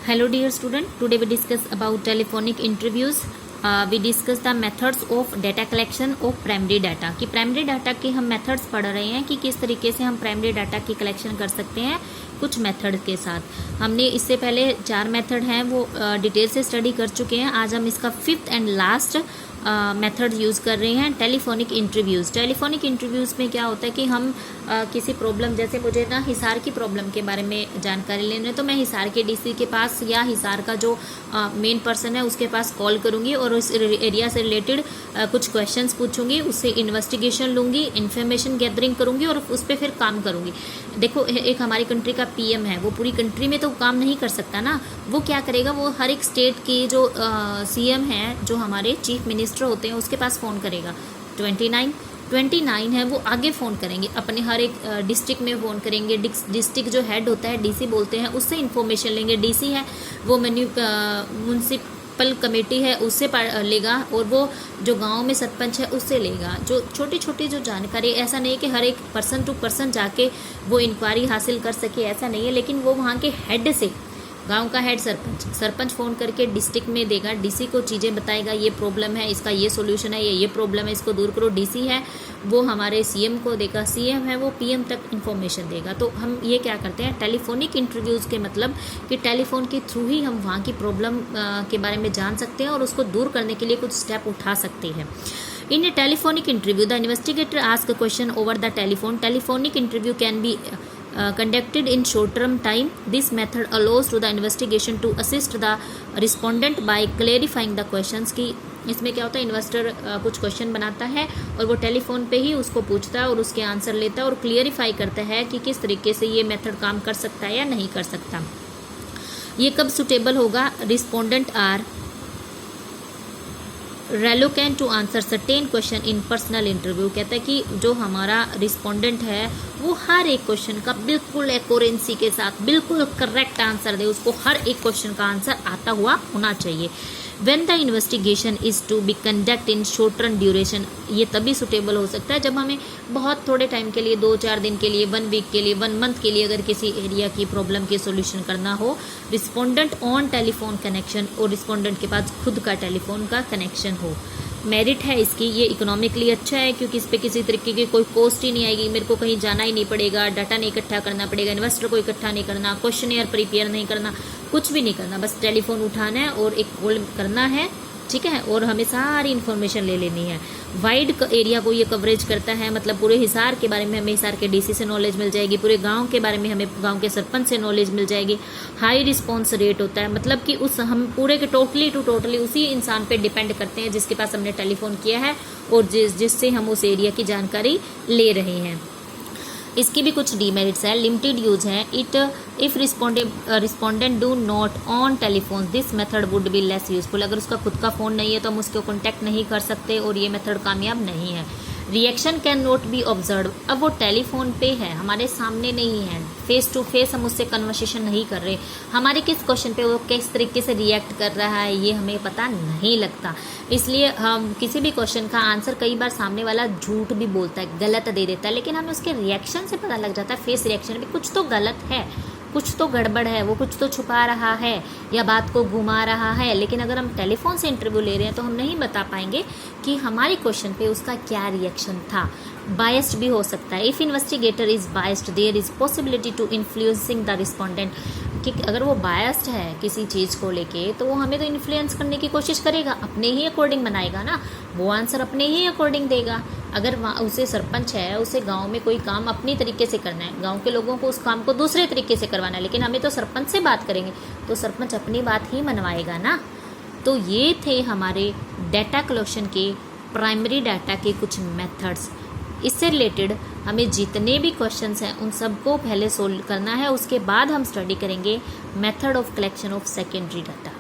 Hello dear student, today we discuss about telephonic interviews. We discuss the methods of data collection of primary data कि primary data के हम methods पढ़ रहे हैं कि किस तरीके से हम primary data की collection कर सकते हैं कुछ मेथड के साथ। हमने इससे पहले 4 मेथड हैं वो डिटेल से स्टडी कर चुके हैं। आज हम इसका 5th and last method use कर रहे हैं, टेलीफोनिक इंटरव्यूज़। टेलीफोनिक इंटरव्यूज़ में क्या होता है कि हम किसी प्रॉब्लम, जैसे मुझे ना हिसार की प्रॉब्लम के बारे में जानकारी लेनी है तो मैं हिसार के डीसी के पास या हिसार का जो मेन पर्सन है उसके पास कॉल करूँगी और उस एरिया से रिलेटेड कुछ क्वेश्चंस पूछूंगी, उससे इन्वेस्टिगेशन लूँगी, इन्फॉर्मेशन गैदरिंग करूँगी और उस पर फिर काम करूँगी। देखो, एक हमारी कंट्री का पीएम है, वो पूरी कंट्री में तो काम नहीं कर सकता ना। वो क्या करेगा, वो हर एक स्टेट की जो सीएम है, जो हमारे चीफ मिनिस्टर होते हैं, उसके पास फ़ोन करेगा। 29 है, वो आगे फ़ोन करेंगे, अपने हर एक डिस्ट्रिक्ट में फ़ोन करेंगे। डिस्ट्रिक्ट जो हेड होता है, डीसी बोलते हैं, उससे इन्फॉर्मेशन लेंगे। डीसी है वो म्यूनसिपल कमेटी है उससे लेगा, और वो जो गांव में सरपंच है उससे लेगा। जो छोटी छोटी जो जानकारी, ऐसा नहीं है कि हर एक पर्सन टू पर्सन जाके वो इंक्वायरी हासिल कर सके, ऐसा नहीं है, लेकिन वो वहाँ के हेड से, गांव का हेड सरपंच फ़ोन करके डिस्ट्रिक्ट में देगा, डीसी को चीज़ें बताएगा, ये प्रॉब्लम है, इसका ये सॉल्यूशन है, ये प्रॉब्लम है, इसको दूर करो। डीसी है वो हमारे सीएम को देगा, सीएम है वो पीएम तक इन्फॉर्मेशन देगा। तो हम ये क्या करते हैं, टेलीफोनिक इंटरव्यूज़ के मतलब कि टेलीफोन के थ्रू ही हम वहाँ की प्रॉब्लम के बारे में जान सकते हैं और उसको दूर करने के लिए कुछ स्टेप उठा सकते हैं। In a telephonic interview, the investigator asks a question over the telephone. Telephonic interview can be conducted in short-term time. This method allows to the investigation to assist the respondent by clarifying the questions. कि इसमें क्या होता है, investor कुछ question बनाता है और वो टेलीफोन पे ही उसको पूछता है और उसके आंसर लेता है और क्लियरिफाई करता है कि किस तरीके से ये मेथड काम कर सकता है या नहीं कर सकता। ये कब सुटेबल होगा, respondent are reluctant to answer certain question in personal interview. कहता है कि जो हमारा रिस्पोंडेंट है वो हर एक क्वेश्चन का बिल्कुल एक्यूरेंसी के साथ बिल्कुल करेक्ट आंसर दे, उसको हर एक क्वेश्चन का आंसर आता हुआ होना चाहिए। When the investigation is to be conducted in short term duration, ये तभी सुटेबल हो सकता है जब हमें बहुत थोड़े टाइम के लिए, 2-4 दिन के लिए, 1 वीक के लिए, 1 मंथ के लिए अगर किसी एरिया की प्रॉब्लम के सॉल्यूशन करना हो। रिस्पोंडेंट ऑन टेलीफोन कनेक्शन, और रिस्पोंडेंट के पास खुद का टेलीफोन का कनेक्शन हो। मेरिट है इसकी, ये इकोनॉमिकली अच्छा है क्योंकि इस पर किसी तरीके की कोई कॉस्ट ही नहीं आएगी, मेरे को कहीं जाना ही नहीं पड़ेगा, डाटा नहीं इकट्ठा करना पड़ेगा, इन्वेस्टर को इकट्ठा नहीं करना, क्वेश्चनियर प्रिपेयर नहीं करना, कुछ भी नहीं करना, बस टेलीफोन उठाना है और एक कॉल करना है, ठीक है, और हमें सारी इन्फॉर्मेशन ले लेनी है। वाइड एरिया को ये कवरेज करता है, मतलब पूरे हिसार के बारे में हमें हिसार के डीसी से नॉलेज मिल जाएगी, पूरे गांव के बारे में हमें गांव के सरपंच से नॉलेज मिल जाएगी। हाई रिस्पॉन्स रेट होता है, मतलब कि उस हम पूरे के टोटली उसी इंसान पे डिपेंड करते हैं जिसके पास हमने टेलीफोन किया है और जिससे हम उस एरिया की जानकारी ले रहे हैं। इसकी भी कुछ डीमेरिट्स है, लिमिटेड यूज है। If respondent do not on telephone, this method would be less useful. अगर उसका खुद का फ़ोन नहीं है तो हम उसको कॉन्टैक्ट नहीं कर सकते और ये मेथड कामयाब नहीं है। Reaction can not be observe, अब वो टेलीफोन पे है, हमारे सामने नहीं है, फेस टू फेस हम उससे कन्वर्सेशन नहीं कर रहे, हमारे किस क्वेश्चन पे वो किस तरीके से रिएक्ट कर रहा है ये हमें पता नहीं लगता। इसलिए हम किसी भी क्वेश्चन का आंसर, कई बार सामने वाला झूठ भी बोलता है, गलत दे देता है, लेकिन हमें उसके रिएक्शन से पता लग जाता है, फेस रिएक्शन में कुछ तो गलत है, कुछ तो गड़बड़ है, वो कुछ तो छुपा रहा है या बात को घुमा रहा है। लेकिन अगर हम टेलीफोन से इंटरव्यू ले रहे हैं तो हम नहीं बता पाएंगे कि हमारे क्वेश्चन पे उसका क्या रिएक्शन था। बायस्ड भी हो सकता है। If investigator is biased, there is possibility to influencing the respondent, कि अगर वो बायस्ड है किसी चीज़ को लेके तो वो हमें तो इन्फ्लुएंस करने की कोशिश करेगा, अपने ही अकॉर्डिंग बनाएगा ना, वो आंसर अपने ही अकॉर्डिंग देगा। अगर उसे सरपंच है, उसे गांव में कोई काम अपनी तरीके से करना है, गांव के लोगों को उस काम को दूसरे तरीके से करवाना है, लेकिन हमें तो सरपंच से बात करेंगे तो सरपंच अपनी बात ही मनवाएगा ना। तो ये थे हमारे डाटा कलेक्शन के, प्राइमरी डाटा के कुछ मेथड्स। इससे रिलेटेड हमें जितने भी क्वेश्चंस हैं उन सबको पहले सोल्व करना है, उसके बाद हम स्टडी करेंगे method of collection of secondary data.